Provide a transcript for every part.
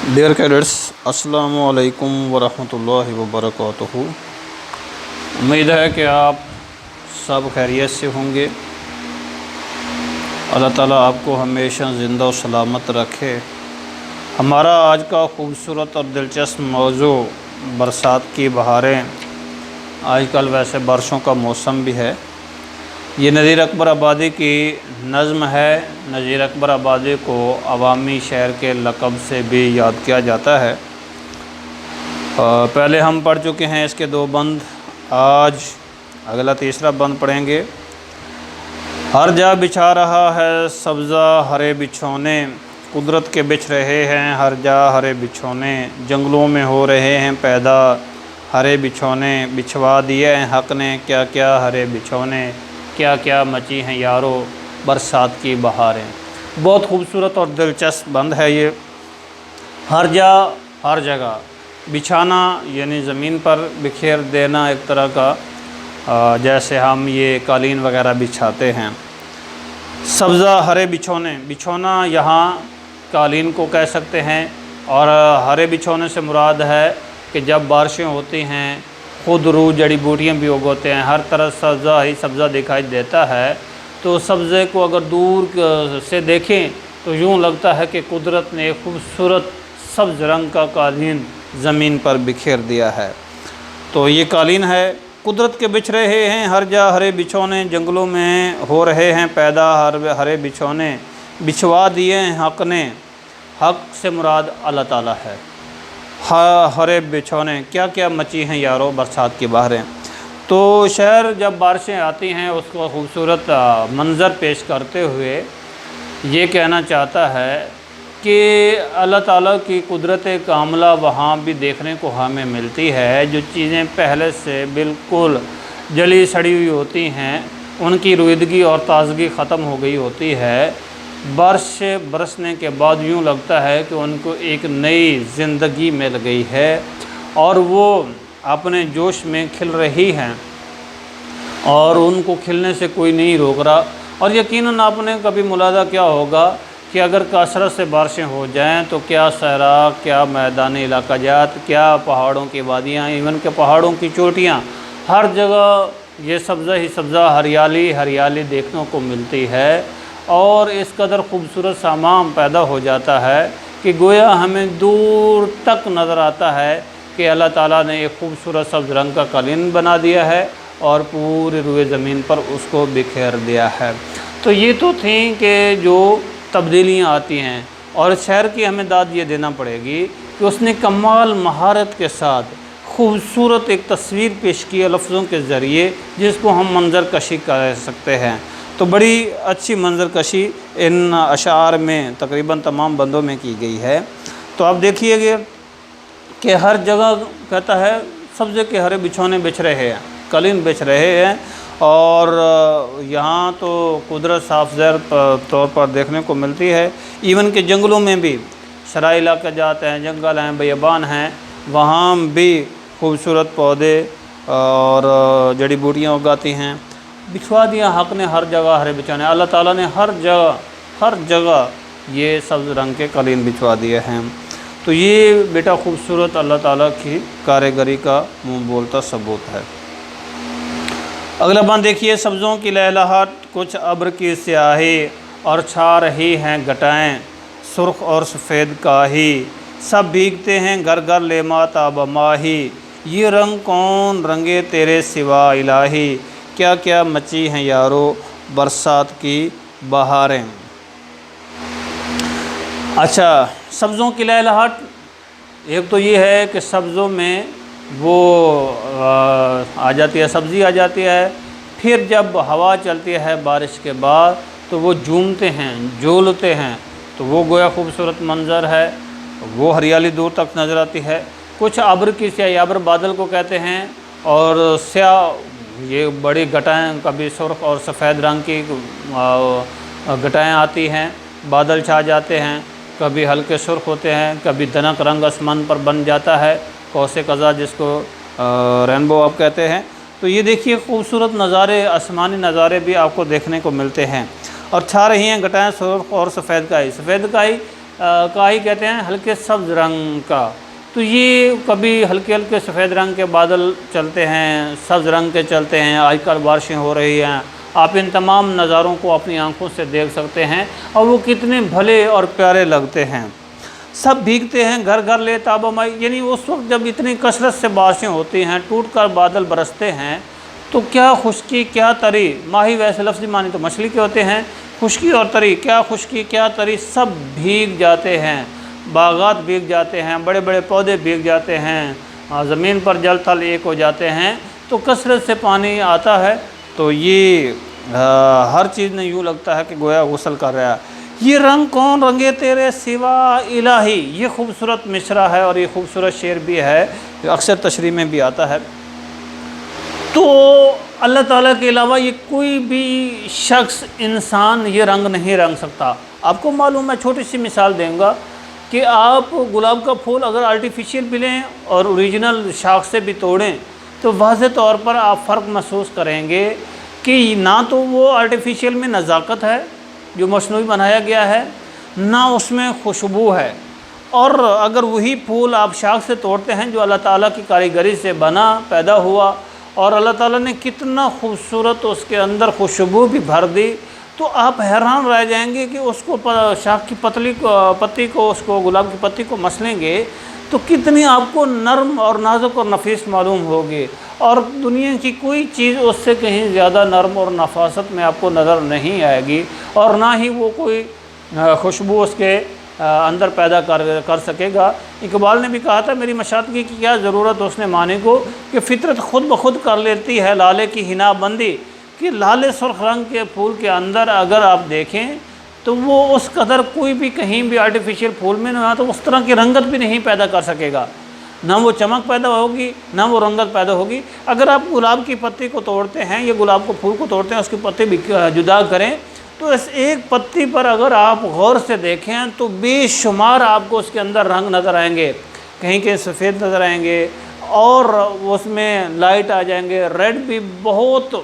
Dear cadets, السلام علیکم ورحمۃ اللہ وبرکاتہ۔ امید ہے کہ آپ سب خیریت سے ہوں گے۔ اللہ تعالیٰ آپ کو ہمیشہ زندہ و سلامت رکھے۔ ہمارا آج کا خوبصورت اور دلچسپ موضوع برسات کی بہاریں۔ آج کل ویسے بارشوں کا موسم بھی ہے۔ یہ نذیر اکبر آبادی کی نظم ہے۔ نذیر اکبر آبادی کو عوامی شاعر کے لقب سے بھی یاد کیا جاتا ہے۔ پہلے ہم پڑھ چکے ہیں اس کے 2 بند، آج اگلا تیسرا بند پڑھیں گے۔ ہر جا بچھا رہا ہے سبزہ ہرے بچھونے، قدرت کے بچھ رہے ہیں ہر جا ہرے بچھونے، جنگلوں میں ہو رہے ہیں پیدا ہرے بچھونے، بچھوا دیے ہیں حق نے کیا کیا ہرے بچھونے، کیا کیا مچی ہیں یارو برسات کی بہاریں۔ بہت خوبصورت اور دلچسپ بند ہے یہ۔ ہر جا ہر جگہ، بچھانا یعنی زمین پر بکھیر دینا، ایک طرح کا جیسے ہم یہ قالین وغیرہ بچھاتے ہیں۔ سبزہ ہرے بچھونے، بچھونا یہاں قالین کو کہہ سکتے ہیں، اور ہرے بچھونے سے مراد ہے کہ جب بارشیں ہوتی ہیں خود روح جڑی بوٹیاں بھی اگوتے ہیں، ہر طرف سبزہ ہی سبزہ دکھائی دیتا ہے، تو سبزے کو اگر دور سے دیکھیں تو یوں لگتا ہے کہ قدرت نے ایک خوبصورت سبز رنگ کا قالین زمین پر بکھیر دیا ہے۔ تو یہ قالین ہے۔ قدرت کے بچھ رہے ہیں ہر جا ہرے بچھونے، جنگلوں میں ہو رہے ہیں پیدا ہرے بچھونے، بچھوا دیے ہیں حق نے، حق سے مراد اللہ تعالیٰ ہے۔ ہرے بچھونے، کیا کیا مچی ہیں یارو برسات کی بہاریں۔ تو شاعر جب بارشیں آتی ہیں اس کو خوبصورت منظر پیش کرتے ہوئے یہ کہنا چاہتا ہے کہ اللہ تعالیٰ کی قدرت کاملہ وہاں بھی دیکھنے کو ہمیں ملتی ہے۔ جو چیزیں پہلے سے بالکل جلی سڑی ہوئی ہوتی ہیں ان کی رویدگی اور تازگی ختم ہو گئی ہوتی ہے، بارش برسنے کے بعد یوں لگتا ہے کہ ان کو ایک نئی زندگی مل گئی ہے اور وہ اپنے جوش میں کھل رہی ہیں، اور ان کو کھلنے سے کوئی نہیں روک رہا۔ اور یقیناً آپ نے کبھی ملاحظہ کیا ہوگا کہ اگر کثرت سے بارشیں ہو جائیں تو کیا صحرا، کیا میدانی علاقہ جات، کیا پہاڑوں کی وادیاں، ایون کہ پہاڑوں کی چوٹیاں، ہر جگہ یہ سبزہ ہی سبزہ، ہریالی ہریالی دیکھنے کو ملتی ہے، اور اس قدر خوبصورت سامان پیدا ہو جاتا ہے کہ گویا ہمیں دور تک نظر آتا ہے کہ اللہ تعالیٰ نے ایک خوبصورت سبز رنگ کا قالین بنا دیا ہے اور پوری روئے زمین پر اس کو بکھیر دیا ہے۔ تو یہ تو تھیں کہ جو تبدیلیاں آتی ہیں، اور شاعر کی ہمیں داد یہ دینا پڑے گی کہ اس نے کمال مہارت کے ساتھ خوبصورت ایک تصویر پیش کی ہے لفظوں کے ذریعے، جس کو ہم منظر کشی کہہ سکتے ہیں۔ تو بڑی اچھی منظر کشی ان اشعار میں تقریباً تمام بندوں میں کی گئی ہے۔ تو آپ دیکھیے گے کہ ہر جگہ کہتا ہے سبزے کے ہرے بچھونے بچھ رہے ہیں، قالین بچھ رہے ہیں، اور یہاں تو قدرت صاف ظاہر طور پر دیکھنے کو ملتی ہے۔ ایون کہ جنگلوں میں بھی، شرائع علاقہ جاتے ہیں، جنگل ہیں، بیابان ہیں، وہاں بھی خوبصورت پودے اور جڑی بوٹیاں اگاتی ہیں۔ بچھوا دیا حق نے ہر جگہ ہرے بچھونے، اللہ تعالیٰ نے ہر جگہ یہ سبز رنگ کے قالین بچھوا دیے ہیں۔ تو یہ بیٹا خوبصورت اللہ تعالیٰ کی کاریگری کا منہ بولتا ثبوت ہے۔ اگلا بند دیکھیے، سبزوں کی لہلہاٹ کچھ ابر کی سیاہی، اور چھا رہی ہیں گھٹائیں سرخ اور سفید کاہی، سب بھیگتے ہیں گھر گھر لیمات آب ماہی، یہ رنگ کون رنگے تیرے سوا الہی، کیا کیا مچی ہیں یارو برسات کی بہاریں۔ اچھا، سبزوں کی لہلہاٹ، ایک تو یہ ہے کہ سبزوں میں وہ آ جاتی ہے، سبزی آ جاتی ہے، پھر جب ہوا چلتی ہے بارش کے بعد تو وہ جھومتے ہیں، جھولتے ہیں، تو وہ گویا خوبصورت منظر ہے، وہ ہریالی دور تک نظر آتی ہے۔ کچھ ابر کی سیاہی، ابر بادل کو کہتے ہیں، اور سیاہ یہ بڑی گھٹائیں، کبھی سرخ اور سفید رنگ کی گھٹائیں آتی ہیں، بادل چھا جاتے ہیں، کبھی ہلکے سرخ ہوتے ہیں، کبھی دنک رنگ آسمان پر بن جاتا ہے، قوس قزح جس کو رینبو آپ کہتے ہیں۔ تو یہ دیکھیے خوبصورت نظارے، آسمانی نظارے بھی آپ کو دیکھنے کو ملتے ہیں۔ اور چھا رہی ہیں گھٹائیں سرخ اور سفید کائی۔ سفید کائی کاہی کہتے ہیں ہلکے سبز رنگ کا، تو یہ کبھی ہلکے ہلکے سفید رنگ کے بادل چلتے ہیں، سبز رنگ کے چلتے ہیں، آج کل بارشیں ہو رہی ہیں، آپ ان تمام نظاروں کو اپنی آنکھوں سے دیکھ سکتے ہیں اور وہ کتنے بھلے اور پیارے لگتے ہیں۔ سب بھیگتے ہیں گھر گھر لے تاب مائی، یعنی اس وقت جب اتنی کثرت سے بارشیں ہوتی ہیں، ٹوٹ کر بادل برستے ہیں، تو کیا خشکی کیا تری، ماہی ویسے لفظی معنی تو مچھلی کے ہوتے ہیں، خشکی اور تری، کیا خشکی کیا تری، سب بھیگ جاتے ہیں، باغات بھیگ جاتے ہیں، بڑے بڑے پودے بھیگ جاتے ہیں، زمین پر جل تھل ایک ہو جاتے ہیں۔ تو کثرت سے پانی آتا ہے تو یہ ہر چیز میں یوں لگتا ہے کہ گویا غسل کر رہا ہے۔ یہ رنگ کون رنگے تیرے سوا الہی، یہ خوبصورت مصرع ہے اور یہ خوبصورت شعر بھی ہے، اکثر تشریح میں بھی آتا ہے۔ تو اللہ تعالیٰ کے علاوہ یہ کوئی بھی شخص انسان یہ رنگ نہیں رنگ سکتا۔ آپ کو معلوم ہے، چھوٹی سی مثال دیں گا کہ آپ گلاب کا پھول اگر آرٹیفیشیل بھی لیں اور اوریجنل شاخ سے بھی توڑیں تو واضح طور پر آپ فرق محسوس کریں گے کہ نہ تو وہ آرٹیفیشیل میں نزاکت ہے جو مصنوعی بنایا گیا ہے، نہ اس میں خوشبو ہے، اور اگر وہی پھول آپ شاخ سے توڑتے ہیں جو اللہ تعالیٰ کی کاریگری سے بنا پیدا ہوا اور اللہ تعالیٰ نے کتنا خوبصورت اس کے اندر خوشبو بھی بھر دی، تو آپ حیران رہ جائیں گے کہ اس کو شاخ کی پتی کو اس کو گلاب کی پتی کو مسلیں گے تو کتنی آپ کو نرم اور نازک اور نفیس معلوم ہوگی، اور دنیا کی کوئی چیز اس سے کہیں زیادہ نرم اور نفاست میں آپ کو نظر نہیں آئے گی، اور نہ ہی وہ کوئی خوشبو اس کے اندر پیدا کر سکے گا۔ اقبال نے بھی کہا تھا، میری مشاطگی کی کیا ضرورت اس نے معنی کو، کہ فطرت خود بخود کر لیتی ہے لالے کی حنا بندی، کہ لالے سرخ رنگ کے پھول کے اندر اگر آپ دیکھیں تو وہ اس قدر کوئی بھی کہیں بھی آرٹیفیشیل پھول میں نہ تو اس طرح کی رنگت بھی نہیں پیدا کر سکے گا، نہ وہ چمک پیدا ہوگی نہ وہ رنگت پیدا ہوگی۔ اگر آپ گلاب کی پتی کو توڑتے ہیں یا گلاب کو پھول کو توڑتے ہیں، اس کی پتی بھی جدا کریں تو اس ایک پتی پر اگر آپ غور سے دیکھیں تو بے شمار آپ کو اس کے اندر رنگ نظر آئیں گے، کہیں کہیں سفید نظر آئیں گے اور اس میں لائٹ آ جائیں گے، ریڈ بھی بہت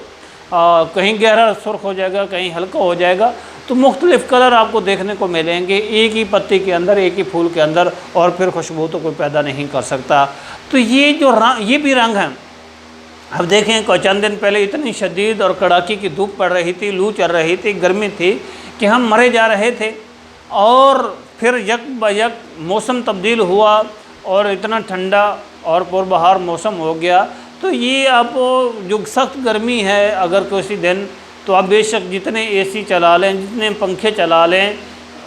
کہیں گہرا سرخ ہو جائے گا، کہیں ہلکا ہو جائے گا، تو مختلف کلر آپ کو دیکھنے کو ملیں گے ایک ہی پتی کے اندر، ایک ہی پھول کے اندر، اور پھر خوشبو تو کوئی پیدا نہیں کر سکتا۔ تو یہ جو یہ بھی رنگ ہیں، اب دیکھیں کہ چند دن پہلے اتنی شدید اور کڑاکی کی دھوپ پڑ رہی تھی، لو چل رہی تھی، گرمی تھی کہ ہم مرے جا رہے تھے، اور پھر یک بہ یک موسم تبدیل ہوا اور اتنا ٹھنڈا اور پربہار موسم ہو گیا۔ تو یہ اب جو سخت گرمی ہے اگر کسی دن، تو آپ بے شک جتنے اے سی چلا لیں، جتنے پنکھے چلا لیں،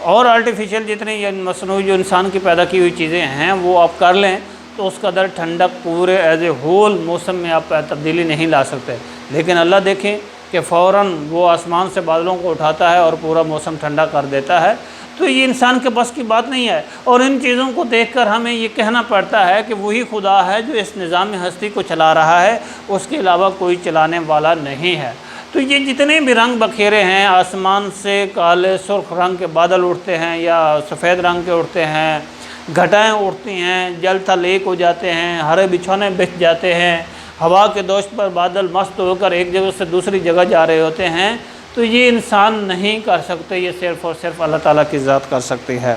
اور آرٹیفیشیل جتنے مصنوعی جو انسان کی پیدا کی ہوئی چیزیں ہیں وہ آپ کر لیں، تو اس قدر ٹھنڈک پورے ایز اے ہول موسم میں آپ تبدیلی نہیں لا سکتے۔ لیکن اللہ دیکھیں کہ فوراً وہ آسمان سے بادلوں کو اٹھاتا ہے اور پورا موسم ٹھنڈا کر دیتا ہے۔ تو یہ انسان کے بس کی بات نہیں ہے، اور ان چیزوں کو دیکھ کر ہمیں یہ کہنا پڑتا ہے کہ وہی خدا ہے جو اس نظام ہستی کو چلا رہا ہے، اس کے علاوہ کوئی چلانے والا نہیں ہے۔ تو یہ جتنے بھی رنگ بکھیرے ہیں، آسمان سے کالے سرخ رنگ کے بادل اٹھتے ہیں یا سفید رنگ کے اٹھتے ہیں، گھٹائیں اٹھتی ہیں، جل تھل ایک ہو جاتے ہیں، ہرے بچھونے بچھ جاتے ہیں، ہوا کے دوش پر بادل مست ہو کر ایک جگہ سے دوسری جگہ جا رہے ہوتے ہیں، تو یہ انسان نہیں کر سکتے، یہ صرف اور صرف اللہ تعالیٰ کی ذات کر سکتی ہے۔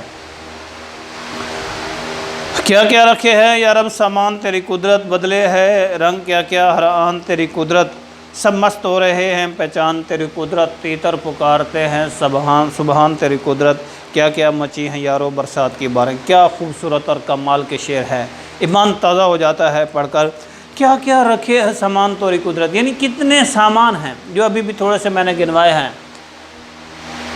کیا کیا رکھے ہے یا رب سامان تیری قدرت، بدلے ہے رنگ کیا کیا ہر آن تیری قدرت، سب مست ہو رہے ہیں پہچان تیری قدرت، تیتر پکارتے ہیں سبحان سبحان تیری قدرت، کیا کیا مچی ہیں یارو برسات کی باریں۔ کیا خوبصورت اور کمال کے شعر ہے، ایمان تازہ ہو جاتا ہے پڑھ کر۔ کیا کیا رکھے ہے سامان تیری قدرت، یعنی کتنے سامان ہیں جو ابھی بھی تھوڑے سے میں نے گنوائے ہیں،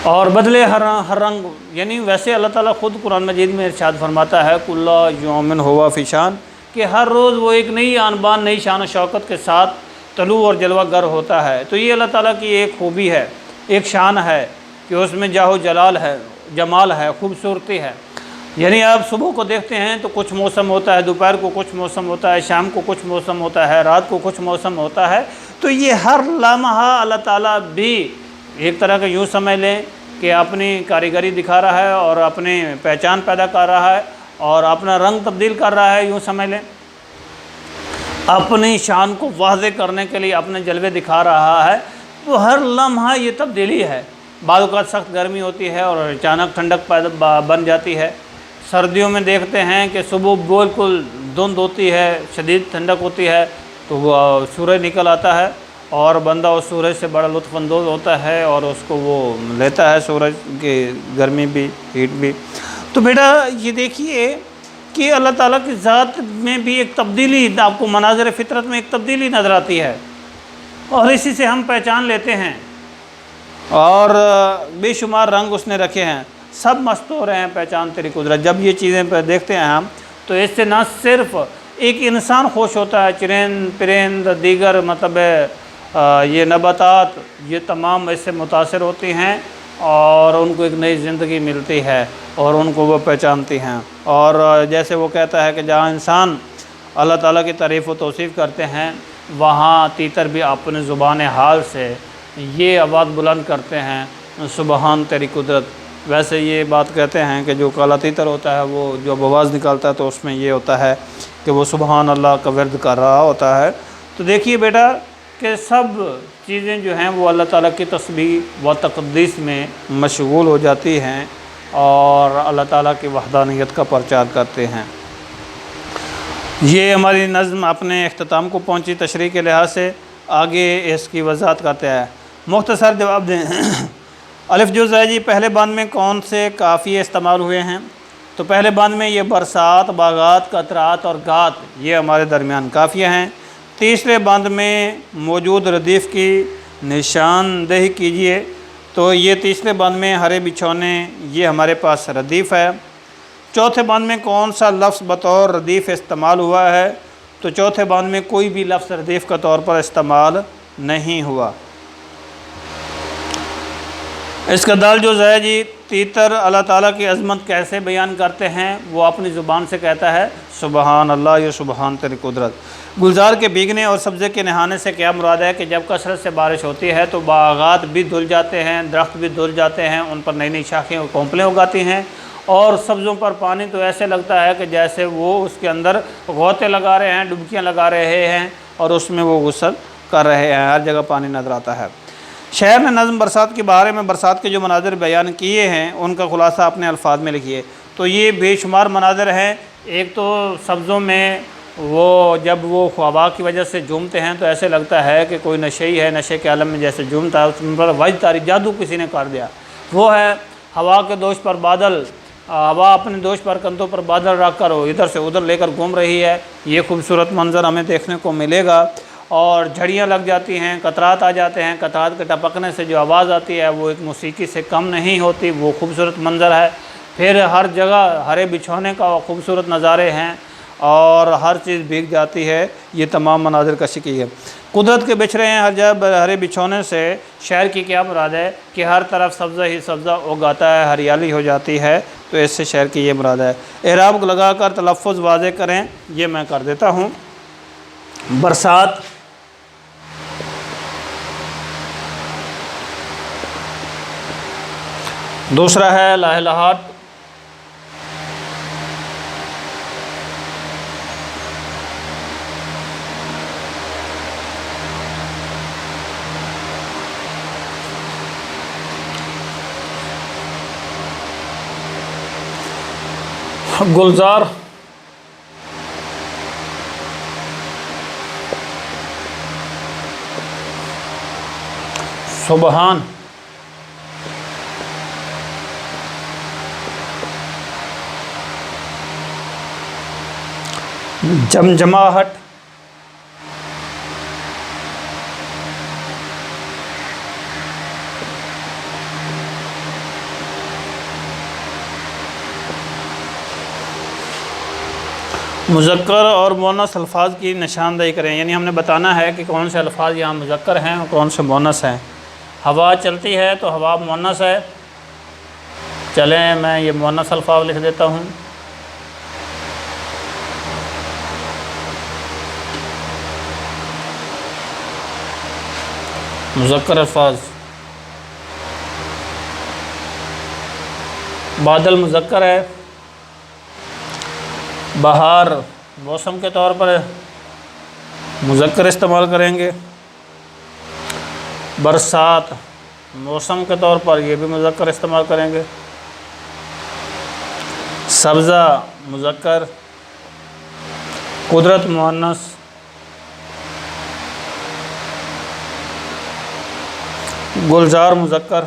اور بدلے ہر رنگ، یعنی ویسے اللہ تعالیٰ خود قرآن مجید میں ارشاد فرماتا ہے کل یوم ہوا فی شان، کہ ہر روز وہ ایک نئی آن بان نئی شان و شوکت کے ساتھ طلوع اور جلوہ گر ہوتا ہے۔ تو یہ اللہ تعالیٰ کی ایک خوبی ہے، ایک شان ہے کہ اس میں جاہ و جلال ہے، جمال ہے، خوبصورتی ہے۔ یعنی آپ صبح کو دیکھتے ہیں تو کچھ موسم ہوتا ہے، دوپہر کو کچھ موسم ہوتا ہے، شام کو کچھ موسم ہوتا ہے، رات کو کچھ موسم ہوتا ہے۔ تو یہ ہر لمحہ اللہ تعالیٰ بھی ایک طرح کا یوں سمجھ لیں کہ اپنی کاریگری دکھا رہا ہے اور اپنی پہچان پیدا کر رہا ہے اور اپنا رنگ تبدیل کر رہا ہے، یوں سمجھ لیں اپنی شان کو واضح کرنے کے لیے اپنے جلوے دکھا رہا ہے۔ تو ہر لمحہ یہ تبدیلی ہے، بعض اوقات سخت گرمی ہوتی ہے اور اچانک ٹھنڈک بن جاتی ہے۔ سردیوں میں دیکھتے ہیں کہ صبح بالکل دھند ہوتی ہے، شدید ٹھنڈک ہوتی ہے، تو وہ سورج نکل آتا ہے اور بندہ اس سورج سے بڑا لطف اندوز ہوتا ہے اور اس کو وہ لیتا ہے، سورج کی گرمی بھی، ہیٹ بھی۔ تو بیٹا یہ دیکھیے کہ اللہ تعالیٰ کی ذات میں بھی ایک تبدیلی، آپ کو مناظر فطرت میں ایک تبدیلی نظر آتی ہے اور اسی سے ہم پہچان لیتے ہیں، اور بے شمار رنگ اس نے رکھے ہیں، سب مست ہو رہے ہیں پہچان تیری قدرت۔ جب یہ چیزیں دیکھتے ہیں ہم تو اس سے نہ صرف ایک انسان خوش ہوتا ہے، چرند پرند دیگر مطلب یہ نباتات یہ تمام اس سے متاثر ہوتی ہیں اور ان کو ایک نئی زندگی ملتی ہے اور ان کو وہ پہچانتی ہیں۔ اور جیسے وہ کہتا ہے کہ جہاں انسان اللہ تعالیٰ کی تعریف و توصیف کرتے ہیں وہاں تیتر بھی اپنے زبان حال سے یہ آواز بلند کرتے ہیں، سبحان تیری قدرت۔ ویسے یہ بات کہتے ہیں کہ جو کالا تیتر ہوتا ہے وہ جو آواز نکالتا ہے تو اس میں یہ ہوتا ہے کہ وہ سبحان اللہ کا ورد کر رہا ہوتا ہے۔ تو دیکھیے بیٹا کہ سب چیزیں جو ہیں وہ اللہ تعالیٰ کی تسبیح و تقدیس میں مشغول ہو جاتی ہیں اور اللہ تعالیٰ کی وحدانیت کا پرچار کرتے ہیں۔ یہ ہماری نظم اپنے اختتام کو پہنچی تشریح کے لحاظ سے، آگے اس کی وضاحت کرتے ہیں۔ مختصر جواب دیں۔ الف جو ہے جی پہلے بند میں کون سے قافیے استعمال ہوئے ہیں؟ تو پہلے بند میں یہ برسات، باغات، قطرات اور گات یہ ہمارے درمیان قافیے ہیں۔ تیسرے بند میں موجود ردیف کی نشاندہی کیجیے، تو یہ تیسرے بند میں ہرے بچھونے یہ ہمارے پاس ردیف ہے۔ چوتھے بند میں کون سا لفظ بطور ردیف استعمال ہوا ہے؟ تو چوتھے بند میں کوئی بھی لفظ ردیف کا طور پر استعمال نہیں ہوا۔ اس کا دال جو ہے جی تیتر اللہ تعالیٰ کی عظمت کیسے بیان کرتے ہیں؟ وہ اپنی زبان سے کہتا ہے سبحان اللہ یا سبحان تیری قدرت۔ گلزار کے بھیگنے اور سبزے کے نہانے سے کیا مراد ہے؟ کہ جب کثرت سے بارش ہوتی ہے تو باغات بھی دھل جاتے ہیں، درخت بھی دھل جاتے ہیں، ان پر نئی نئی شاخیں اور کونپلیں اگاتی ہیں، اور سبزوں پر پانی تو ایسے لگتا ہے کہ جیسے وہ اس کے اندر غوطے لگا رہے ہیں، ڈبکیاں لگا رہے ہیں اور اس میں وہ غسل کر رہے ہیں، ہر جگہ پانی نظر آتا ہے۔ شاعر نے نظم برسات کے بارے میں برسات کے جو مناظر بیان کیے ہیں ان کا خلاصہ اپنے الفاظ میں لکھیے۔ تو یہ بے شمار مناظر ہیں۔ ایک تو سبزوں میں وہ جب وہ ہوا کی وجہ سے جھومتے ہیں تو ایسے لگتا ہے کہ کوئی نشئی ہے، نشے کے عالم میں جیسے جھومتا ہے، اس پر وجد طاری جادو کسی نے کر دیا۔ وہ ہے ہوا کے دوش پر بادل، ہوا اپنے دوش پر کندھوں پر بادل رکھ کر وہ ادھر سے ادھر لے کر گھوم رہی ہے، یہ خوبصورت منظر ہمیں دیکھنے کو ملے گا۔ اور جھڑیاں لگ جاتی ہیں، قطرات آ جاتے ہیں، قطرات کے ٹپکنے سے جو آواز آتی ہے وہ ایک موسیقی سے کم نہیں ہوتی، وہ خوبصورت منظر ہے۔ پھر ہر جگہ ہرے بچھونے کا خوبصورت نظارے ہیں اور ہر چیز بھیگ جاتی ہے، یہ تمام مناظر کشی کی ہے۔ قدرت کے بچھ رہے ہیں ہر جگہ ہرے بچھونے سے شعر کی کیا مراد ہے؟ کہ ہر طرف سبزہ ہی سبزہ اگاتا ہے، ہریالی ہو جاتی ہے، تو اس سے شعر کی یہ مراد ہے۔ اعراب لگا کر تلفظ واضح کریں، یہ میں کر دیتا ہوں۔ برسات، دوسرا ہے لہلہاٹ، گلزار، سبحان، جمجماہٹ، مذکر اور مؤنث الفاظ کی نشاندہی کریں، یعنی ہم نے بتانا ہے کہ کون سے الفاظ یہاں مذکر ہیں اور کون سے مؤنث ہیں۔ ہوا چلتی ہے تو ہوا مؤنث ہے، چلیں میں یہ مؤنث الفاظ لکھ دیتا ہوں۔ مذکر الفاظ، بادل مذکر ہے، بہار موسم کے طور پر مذکر استعمال کریں گے، برسات موسم کے طور پر یہ بھی مذکر استعمال کریں گے. سبزہ مذکر، قدرت مؤنث، گلزار مذکر،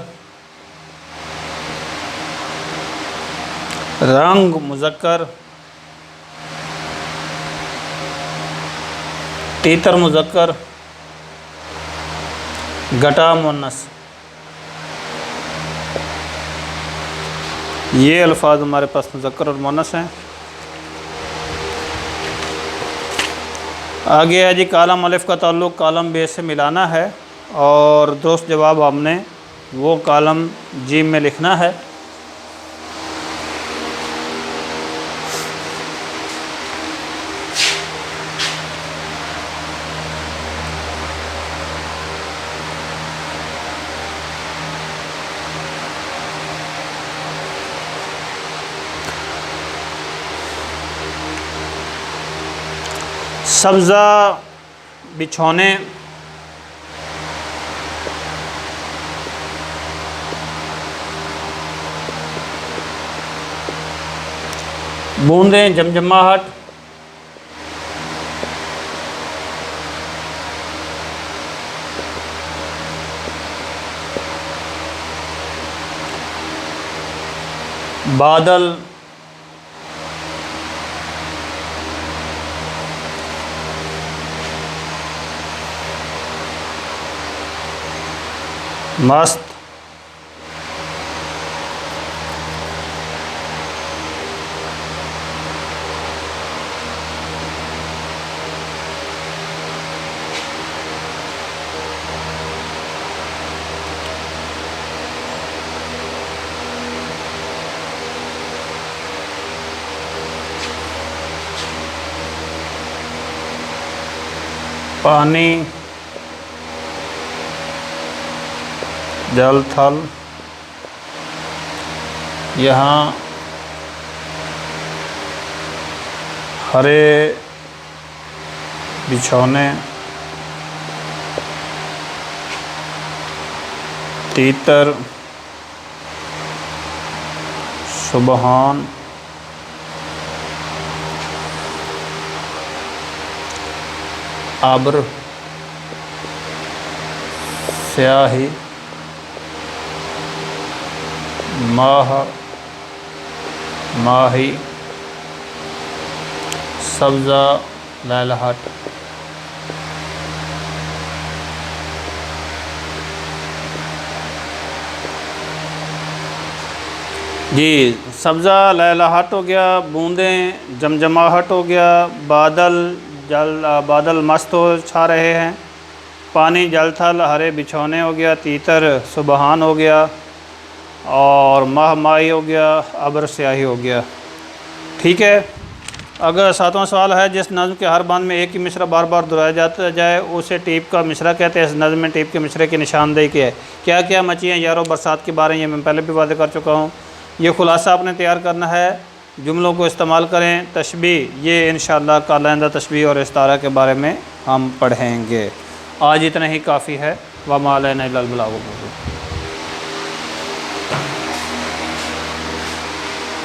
رنگ مذکر، تیتر مذکر، گٹا مؤنث. یہ الفاظ ہمارے پاس مذکر اور مؤنث ہیں. آگے ہے جی کالم الف کا تعلق کالم بے سے ملانا ہے، اور درست جواب ہم نے وہ کالم جیم میں لکھنا ہے. سبزہ بچھونے، بوندیں جمجماہٹ، بادل، مست، پانی، جل تھل. یہاں ہرے بچھونے، تیتر، سبحان، ابر، سیاہی، ماہ، ماہی، سبزہ لہلہٹ. جی سبزہ لہلہٹ ہو گیا، بوندیں جمجماہٹ ہو گیا، بادل مست ہو چھا رہے ہیں، پانی جل تھل ہرے بچھونے ہو گیا، تیتر سبحان ہو گیا، اور ماہ ماہی ہو گیا، ابر سیاہی ہو گیا. ٹھیک ہے. اگر ساتواں سوال ہے جس نظم کے ہر بند میں ایک ہی مصرع بار بار دہرایا جاتا جائے اسے ٹیپ کا مصرع کہتے ہیں. اس نظم میں ٹیپ کے مصرع کی نشاندہی کیا ہے؟ کیا کیا مچیاں یارو برسات کے بارے یہ میں پہلے بھی واضح کر چکا ہوں. یہ خلاصہ آپ نے تیار کرنا ہے، جملوں کو استعمال کریں. تشبیہ یہ انشاءاللہ کل آئندہ تشبیہ اور استعارہ کے بارے میں ہم پڑھیں گے. آج اتنا ہی کافی ہے. وما علینا الا البلاغ المبین.